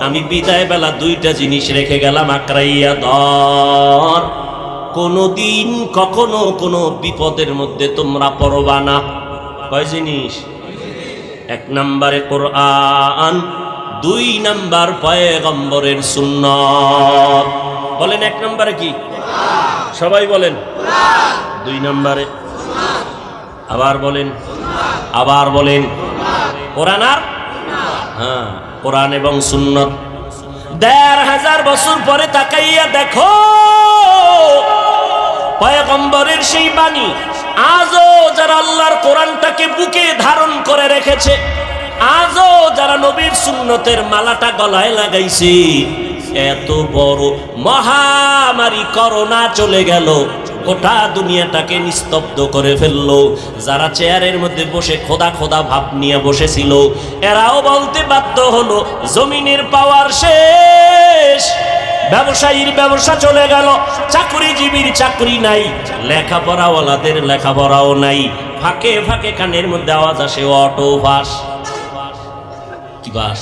আমি বিদায় বেলা দুইটা জিনিস রেখে গেলাম আকরাইয়া ধর, কোনদিন কখনো কোনো বিপদের মধ্যে তোমরা পড়বা না। কয় জিনিস? এক নম্বরে কোরআন, দুই নাম্বার পয়গম্বরের সুন্নাত। বলেন এক নম্বরে কি? সবাই বলেন। দুই নম্বরে আবার বলেন, আবার বলেন কোরআন আর হ্যাঁ, কোরআন এবং সুন্নাত। ১৫০০ বছর পরে তাকাইয়া দেখো পয়গম্বরের সেই বাণী আজও যারা আল্লাহর কোরআনটাকে বুকে ধারণ করে রেখেছে, আজও যারা নবীর সুন্নতের মালাটা গলায় লাগাইছে, এত বড় মহামারী করোনা চলে গেল, গোটা দুনিয়াটাকে নিস্তব্ধ করে ফেললো। যারা চেয়ারের মধ্যে বসে খোদা খোদা ভাব নিয়ে বসেছিল, এরাও বলতে বাধ্য হলো জমিনের পাওয়ার শেষ, ব্যবসায়ীর ব্যবসা চলে গেল, চাকরিজীবীর চাকরি নাই, লেখাপড়াওয়ালাদের লেখাপড়াও নাই। ফাঁকে ফাঁকে কানের মধ্যে আওয়াজ আসে অটো বাস। কি বাস?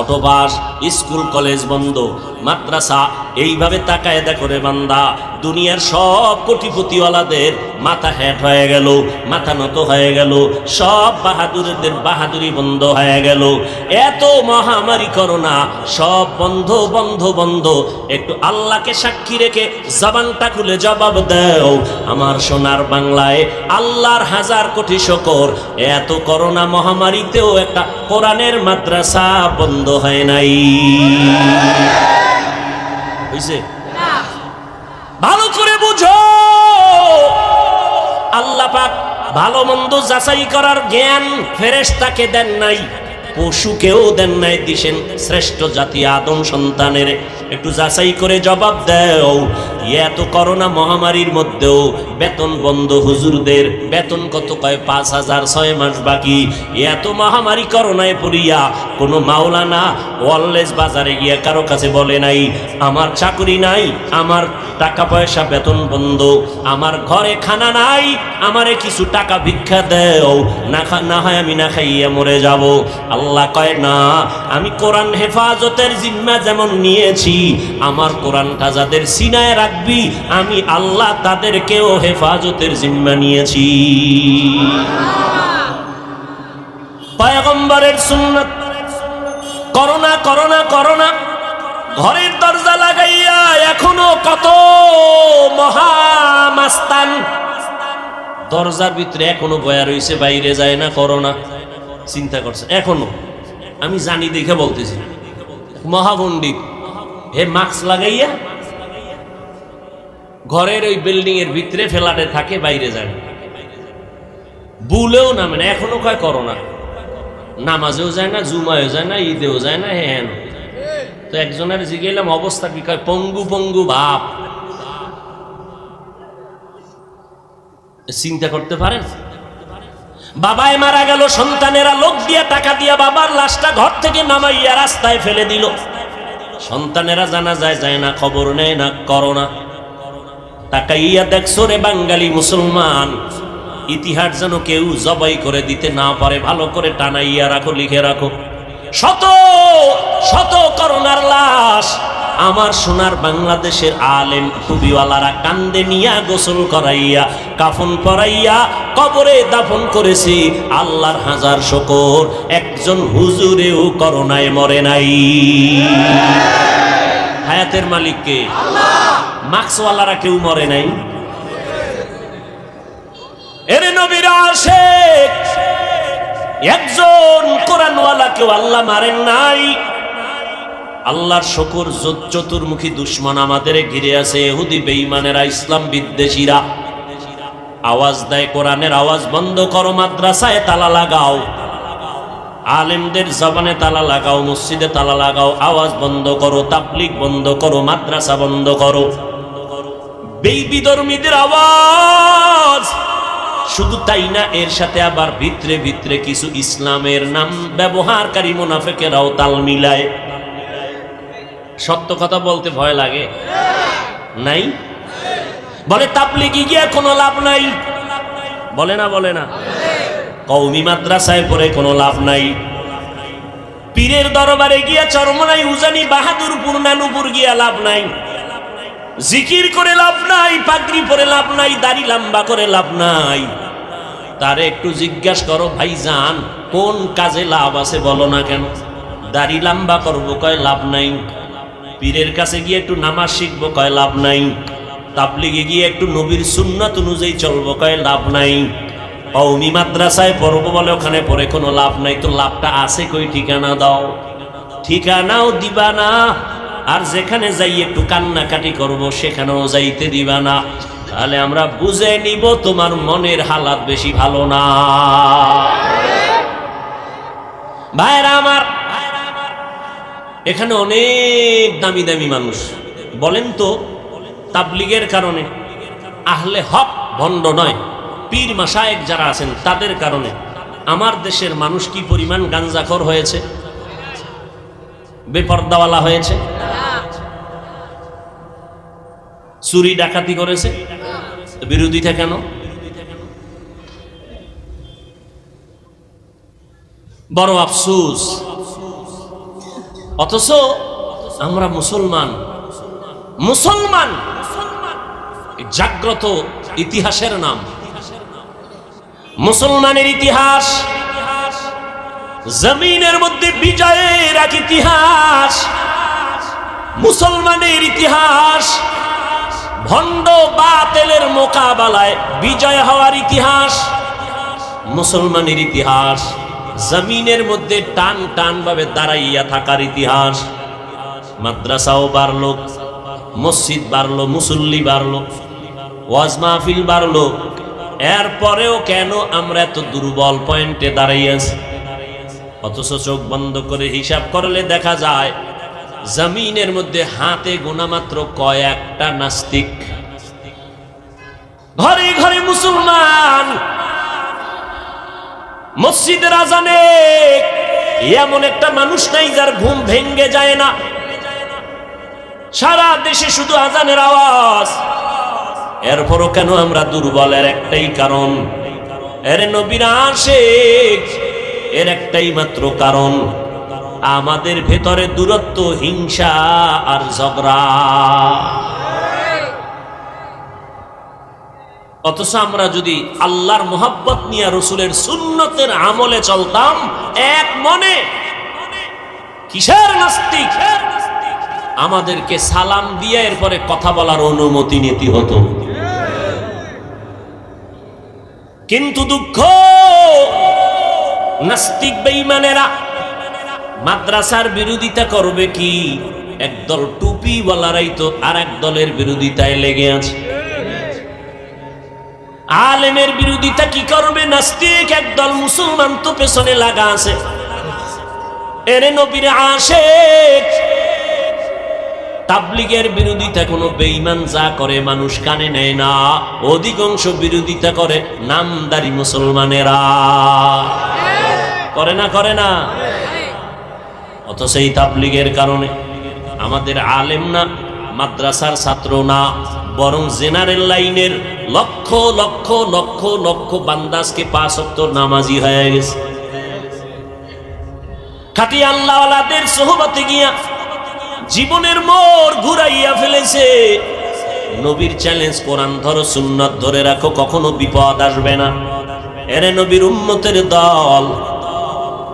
Auto bus. স্কুল কলেজ বন্ধ, মাদ্রাসা। এইভাবে তাকায় দেখো রে বান্দা, দুনিয়ার সব কোটিপতিওয়ালাদের মাথা হ্যাট হয়ে গেল, মাথা নত হয়ে গেল, সব বাহাদুরদের বাহাদুরি বন্ধ হয়ে গেল। এত মহামারী করোনা, সব বন্ধ বন্ধ বন্ধ। একটু আল্লাহকে সাক্ষী রেখে জবানটা খুলে জবাব দাও, আমার সোনার বাংলায় আল্লাহর হাজার কোটি শুকর, এত করোনা মহামারীতেও একটা কোরআনের মাদ্রাসা বন্ধ হয় নাই। হইছে? ভালো করে বুঝো, আল্লাহ পাক ভালো মন্দ যাচাই করার জ্ঞান ফেরেশতাকে দেন নাই, পশুকেও দেন নাই, দিছেন শ্রেষ্ঠ জাতি আদম সন্তানের। একটু যাচাই করে জবাব দাও, এত করোনা মহামারীর মধ্যেও বেতন বন্ধ হুজুরদের, বেতন কত? কয় ৫,০০০, ৬ মাস বাকি। এত মহামারী করোনায় পড়িয়া কোনো মাওলানা ওয়ারলেস বাজারে গিয়া কারো কাছে বলে নাই আমার চাকরি নাই, আমার টাকা পয়সা বেতন বন্ধ, আমার ঘরে খানা নাই, আমারে কিছু টাকা ভিক্ষা দেও, না হয় আমি না খাইয়া মরে যাব। আল্লাহ কয় না, আমি কোরআন হেফাজতের জিম্মা যেমন নিয়েছি, আমার কোরআনটা যাদের সিনায় রাখবি, আমি আল্লাহ তাদেরকেও হেফাজতের জিম্মা নিয়েছি। পয়গম্বরের সুন্নাত। করোনা করোনা করোনা, ঘরের দরজা লাগাইয়া এখনো কত মহামাস্তান দরজার ভিতরে এখনো বয়া রয়েছে, বাইরে যায় না। করোনা চিন্তা করছে এখনো, আমি জানি দেখে বলতেছি, মহাপণ্ডিত হে মাস্ক লাগাইয়া ঘরের ওই বিল্ডিং এর ভিতরে ফ্ল্যাটে থাকে, বাইরে যায় না, বুলেও নামে না, এখনো কয় করোনা। নামাজেও যায় না, জুমায়ও যায় না, ঈদেও যায় না। হ্যাঁ, তো একজনের জিজ্ঞেলাম অবস্থা কি, কয় পঙ্গু পঙ্গু ভাব। চিন্তা করতে পারেন, বাবায় মারা গেল, সন্তানেরা লোক দিয়া টাকা দিয়া বাবার লাশটা ঘর থেকে নামাইয়া রাস্তায় ফেলে দিল, সন্তানেরা জানা যায় না, খবর নেয় না। করোনা। তাকাইয়া দেখছো রে বাঙালি মুসলমান, ইতিহাস যেন কেউ জবাই করে দিতে না পারে, ভালো করে টানাইয়া রাখো, লিখে রাখো। শত শত করোনার লাশ আমার সোনার বাংলাদেশের আলেম টুবিওয়ালারা কান্দে নিয়া গোসল করাইয়া কাফন পরাইয়া কবরে দাফন করেছে। আল্লাহর হাজার শুকর, একজন হুজুরেও করোনায় মরে নাই। হায়াতের মালিক কে? মাস্কওয়ালারা কেউ মরে নাই। এরে নবীর আশিক একজন কোরআনওয়ালাকেও আল্লাহ মারেন নাই। আল্লাহর শুকর, চতুর্মুখী দুশ্মন আমাদের ঘিরে আছে, ইহুদি বেঈমানেরা, ইসলাম বিদ্বেষীরা। আওয়াজ দেয় কোরআনের আওয়াজ বন্ধ করো, মাদ্রাসায় তালা লাগাও, আলেমদের জবানে তালা লাগাও, মসজিদে তালা লাগাও, আওয়াজ বন্ধ করো, তাবলীগ বন্ধ করো, মাদ্রাসা বন্ধ করো। বিধর্মীদের আওয়াজ। শুধু তাই না, এর সাথে আবার ভিতরে ভিতরে কিছু ইসলামের নাম ব্যবহারকারী মুনাফিকেরাও তাল মিলায়। সত্য কথা বলতে ভয় লাগে নাই? বলে তাবলীগে গিয়ে কোনো লাভ নাই, বলে না? কওমি মাদ্রাসায় পড়ে কোনো লাভ নাই, পীরের দরবারে গিয়া চরমনাই উজানি বাহাদুরপুর নানুপুর গিয়া লাভ নাই, জিকির করে লাভ নাই, পাগড়ি পরে লাভ নাই, দাড়ি লম্বা করে লাভ নাই। তারে একটু জিজ্ঞাসা করো, ভাইজান কোন কাজে লাভ আছে বলো না কেন? দাড়ি লম্বা করবো কয় লাভ নাই, পীরের কাছে গিয়ে একটু নামাজ শিখবো কয় লাভ নাই, তাবলিগে গিয়ে একটু নবীর সুন্নাত অনুযায়ী চলবো কয় লাভ নাই, কওমি মাদ্রাসায় পড়বো বলে ওখানে পড়ে কোনো লাভ নাই। তো লাভটা আছে কই? ঠিকানা দাও। ঠিকানাও দিবা না, আর যেখানে যাই একটু কান্নাকাটি করব সেখানেও যাইতে দিবা না। তাহলে আমরা বুঝে নিব তোমার মনের হালাত বেশি ভালো না। ভাইরা আমার, এখানে অনেক দামি দামি মানুষ, বলেন তো তাবলিগের কারণে, আহলে হক ভণ্ড নয়, পীর মাশায়েখ যারা আছেন তাদের কারণে আমার দেশের মানুষ কি পরিমাণ গাঞ্জাখোর হয়েছে, বেপরদাওয়ালা হয়েছে, চুরি ডাকাতি করেছে। বিরোধিতা কেন? বড় আফসোস। অথচ আমরা মুসলমান, মুসলমান জাগ্রত ইতিহাসের নাম, মুসলমানের ইতিহাস জমিনের মধ্যে বিজয়ের এক ইতিহাস, মুসলমানের ইতিহাস ভণ্ড বাতিলের মোকাবেলায় বিজয় হওয়ার ইতিহাস, মুসলমানের ইতিহাস জমিনের মধ্যে টান টান ভাবে দাঁড়াইয়া থাকার ইতিহাস। মাদ্রাসাও বাড়লো, মসজিদ বাড়লো, মুসল্লি বাড়লো, ওয়াজ মাহফিল বাড়লো, এরপরেও কেন আমরা এত দুর্বল পয়েন্টে দাঁড়াইয়াছি? অথচ চোখ বন্ধ করে হিসাব করলে দেখা যায় জমিনের মধ্যে হাতে গোনা মাত্র কয়েকটা নাস্তিক। ঘরে ঘরে মুসলমান, মসজিদের আজানে এমন একটা মানুষ নাই যার ঘুম ভেঙ্গে যায় না। সারা দেশে শুধু আজানের আওয়াজ, এরপরও কেন আমরা দুর্বল? এর একটাই কারণ, এর নবীর আশিক, এর একটাই মাত্র কারণ, আমাদের ভেতরে দূরত্ব, হিংসা আর ঝগড়া। অথচ আমরা যদি আল্লাহর মোহাব্বত নিয়ে রসুলের সুন্নতের আমলে চলতাম এক মনে, কিসের নাস্তিক? আমাদেরকে সালাম দিয়ে এরপরে কথা বলার অনুমতি নিতে হতো। কিন্তু দুঃখ, নাস্তিক বেঈমানেরা মাদ্রাসার বিরোধিতা করবে কি? একদল টুপিওয়ালারাই তো আর এক দলের বিরোধিতায় লেগে আছে। আলেমের বিরোধিতা কি করবে নাস্তিক? একদল মুসলমান তো পেছনে লাগা আছে। এরে নবীর আশিক। তাবলিগের বিরোধিতা কোনো বেঈমান যা করে মানুষ কানে নেয় না, অধিকাংশ বিরোধিতা করে নামদারি মুসলমানেরা। করে না? করে না? অথচ এই তাবলিগের কারণে আমাদের আলেম না, মাদ্রাসার ছাত্র না, বরং জেনারেল লাইনের লক্ষ লক্ষ লক্ষ লক্ষ বান্দাসকে 5 ওয়াক্ত নামাজি হয়ে গেছে। খাঁটি আল্লাহওয়ালাদের সোহবতে গিয়া জীবনের মোড় ঘুরাইয়া ফেলেছে। নবীর চ্যালেঞ্জ, কোরআন ধরো, সুন্নাত ধরে রাখো, কখনো বিপদ আসবে না। এরে নবীর উম্মতের দল,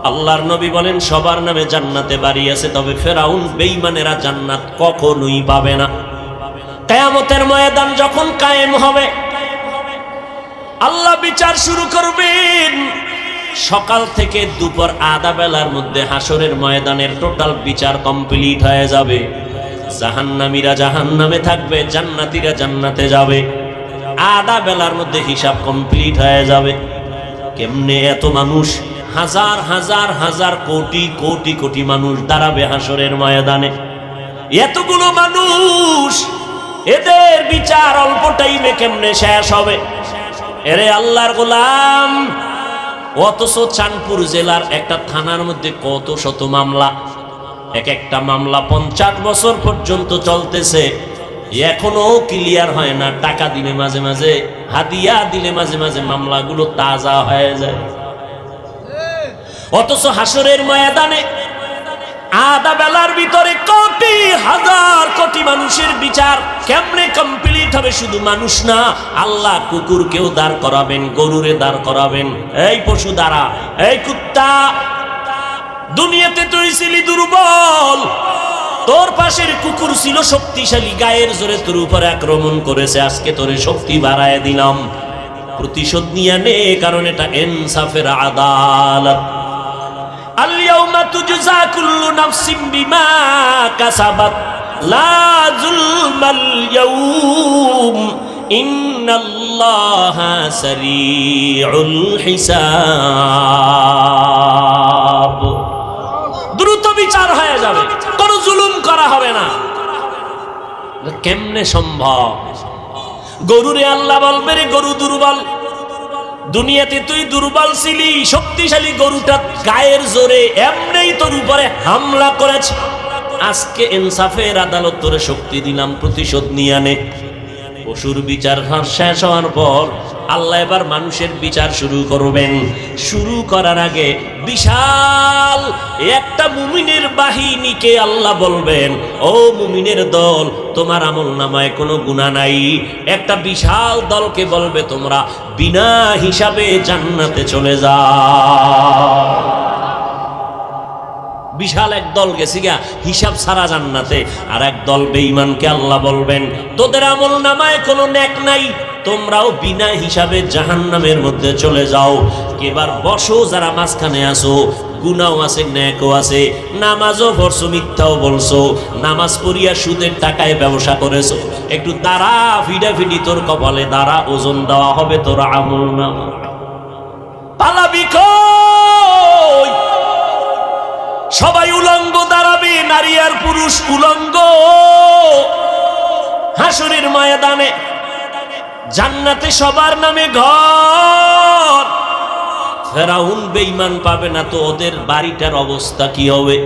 আল্লাহর নবী বলেন সবার নামে জান্নাতে বাড়ি আছে, তবে ফেরাউন বেঈমানেরা জান্নাত কখনোই পাবে না। কিয়ামতের ময়দান যখন কায়েম হবে, আল্লাহ বিচার শুরু করবেন। সকাল থেকে দুপুর আধা বেলার মধ্যে হাসরের ময়দানের টোটাল বিচার কমপ্লিট হয়ে যাবে। জাহান্নামীরা জাহান্নামে থাকবে, জান্নাতীরা জান্নাতে যাবে। আধা বেলার মধ্যে হিসাব কমপ্লিট হয়ে যাবে। কেমনে এত মানুষ, হাজার হাজার হাজার কোটি কোটি কোটি মানুষ দাঁড়াবে হাসরের ময়দানে। এতগুলো মানুষ, এদের বিচার অল্প টাইমে কেমনে শেষ হবে? এরে আল্লাহর গোলাম, অথচ চাঁদপুর জেলার একটা থানার মধ্যে কত শত মামলা, এক একটা মামলা 50 বছর পর্যন্ত চলতেছে, এখনো ক্লিয়ার হয় না। টাকা দিলে মাঝে মাঝে, হাদিয়া দিলে মাঝে মাঝে মামলাগুলো তাজা হয়ে যায়। অথচ হাসরের ময়দানে আধা বেলার ভিতরে কোটি হাজার কোটি মানুষের বিচার কেমনে কমপ্লিট হবে? শুধু মানুষ না, আল্লাহ কুকুরকেও দাঁড় করাবেন, গরুরে দাঁড় করাবেন। এই পশু দাঁড়া, এই কুত্তা, দুনিয়াতে তুই ছিলি দুর্বল, তোর পাশের কুকুর ছিল শক্তিশালী, গায়ের জোরে তোর উপরে আক্রমণ করেছে, আজকে তোরে শক্তি বাড়ায় দিলাম, প্রতিশোধ নিয়ে নে, কারণ এটা ইনসাফের আদালত। আল-ইয়াউমা তুজজা কুল্লু নাফসিন বিমা কাসাবাত লা যুলমাল ইয়াউম ইন্নাল্লাহা সারিউল হিসাব। দ্রুত বিচার হয়ে যাবে, কোনো জুলুম করা হবে না। কেমনে সম্ভব? গরুরে আল্লাহ বলবে, রে গরু দুর্বল, দুনিয়াতে তুই দুর্বল ছিলি, শক্তিশালী গরুটা গায়ের জোরে এমনিই তোর উপরে হামলা করেছে, আজকে ইনসাফের আদালত তোরে শক্তি দিলাম, প্রতিশোধ নিয়ে নে। পশুর বিচার শেষ হওয়ার পর আল্লাহ এবার মানুষের বিচার শুরু করবেন। শুরু করার আগে বিশাল একটা মুমিনের বাহিনীকে আল্লাহ বলবেন, ও মুমিনের দল, তোমার আমলনামায় কোনো গুনাহ নাই। একটা বিশাল দলকে বলবে, তোমরা বিনা হিসাবে জান্নাতে চলে যাও। বিশাল এক দল গেছে গা হিসাব ছাড়া জান্নাতে, আর এক দল বেঈমানকে আল্লাহ বলবেন, তোদের আমলনামায় কোনো নেক নাই, তোমরাও বিনা হিসাবে জাহান্নামের মধ্যে চলে যাও। এবার বসো যারা মাঝখানে আসো, গুনাও আছে নেকও আছে, নামাজও পড়ছো, মিথ্যাও বলছো, নামাজ পড়িয়া সুদের টাকায় ব্যবসা করেছো, একটু দাঁড়া, ফিডাফিডি তোর কপালে দাঁড়া, ওজন দেওয়া হবে তোর আমলনামা। পালাবি কই? সবাই উলঙ্গ দাঁড়াবে, নারী আর পুরুষ উলঙ্গ হাসরের ময়দানে। জান্নাতে সবার নামে ঘর। ফেরাউন বেঈমান পাবে না তো ওদের বাড়িটার অবস্থা কি হবে?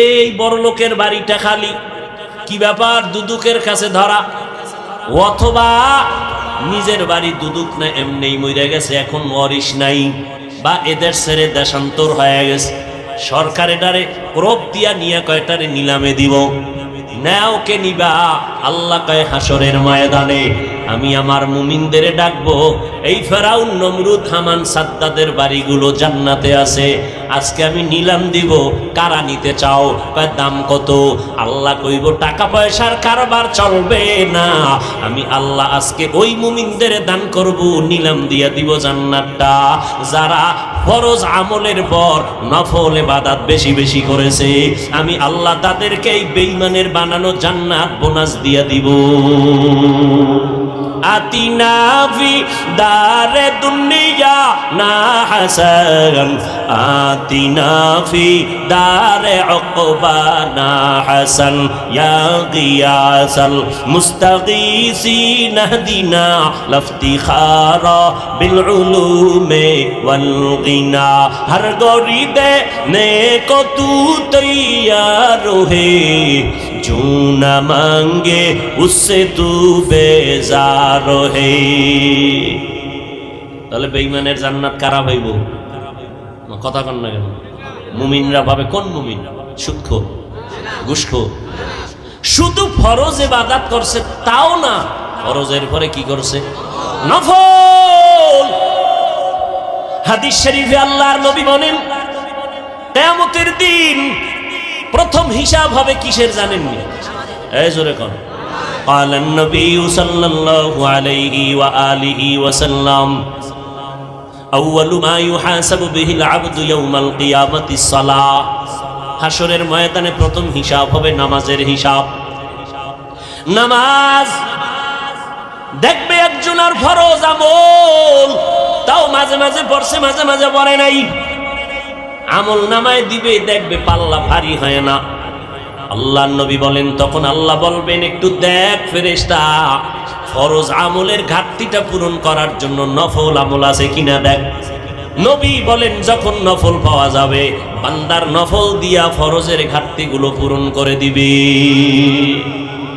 এই বড় লোকের বাড়িটা খালি, কি ব্যাপার? দুদুকের কাছে ধরা, অথবা নিজের বাড়ি দুদুক না এমনিই মরে গেছে, এখন ওয়ারিশ নাই, বা এদের ছেড়ে দেশান্তর হয়ে গেছে, সরকার এটারে ক্রোপ দিয়া নিয়ে কয়টারে নিলামে দিব। নাও কে নিবা? আল্লাহ কয় হাসরের ময়দানে আমি আমার মুমিনদের ডাকবো, এই ফেরাউন, নমরুদ, হামান, সাদ্দাদের বাড়িগুলো জান্নাতে আছে, আজকে আমি নিলাম দিব, কারা নিতে চাও? কয় দাম কত? আল্লাহ কইব টাকা পয়সার কারবার চলবে না, আমি আল্লাহ আজকে ওই মুমিনদের দান করব, নিলাম দিয়া দিব জান্নাতটা, যারা ফরজ আমলের পর নফল ইবাদত বেশি বেশি করেছে, আমি আল্লাহ তাদেরকে এই বেঈমানের বানানো জান্নাত বোনাস দিয়া দিব। আতিনা ফি দারে দুনিয়া না হাসান, আতিনা ফি দারে উকবা না হাসান, ইয়া গিয়াসাল মুস্তাগীসিন হদিনা লফতিখারা বিল উলুমে ওয়াল গিনা, হর গরিদে নেকো তু তৈয়ার হে, जो न मांगे उससे तू बेजार है। তাহলে বেঈমানের জান্নাত কারা পাইব? কথা কন না কেন? মুমিনরা পাবে। কোন মুমিন? সুদখোর, ঘুষখোর। শুধু ফরজ ইবাদত করছে তাও না, ফরজের পরে কি করছে? নফল। হাদিস শরীফে আল্লাহর নবী বলেন, কিয়ামতের দিন প্রথম হিসাব হবে কিসের জানেননি? এই জোরে কোন? قال النبي صلى الله عليه وآله وسلم أول ما يحاسب به العبد يوم القيامة الصلاة। হাসরের ময়দানে প্রথম হিসাব হবে নামাজের হিসাব। নামাজ দেখবে একজন আর ফরজ আমল তাও মাঝে মাঝে পড়ছে, মাঝে মাঝে পড়ে নাই, আমল নামায় দিবে, দেখবে পাল্লা ভারী হয় না। আল্লাহ নবী বলেন, তখন আল্লাহ বলবেন, একটু দেখ ফেরেশতা, ফরজ আমলের ঘাটতিটা পূরণ করার জন্য নফল আমল আছে কিনা দেখ। নবী বলেন, যখন নফল পাওয়া যাবে, বান্দার নফল দিয়া ফরজের ঘাটতিগুলো পূরণ করে দিবে।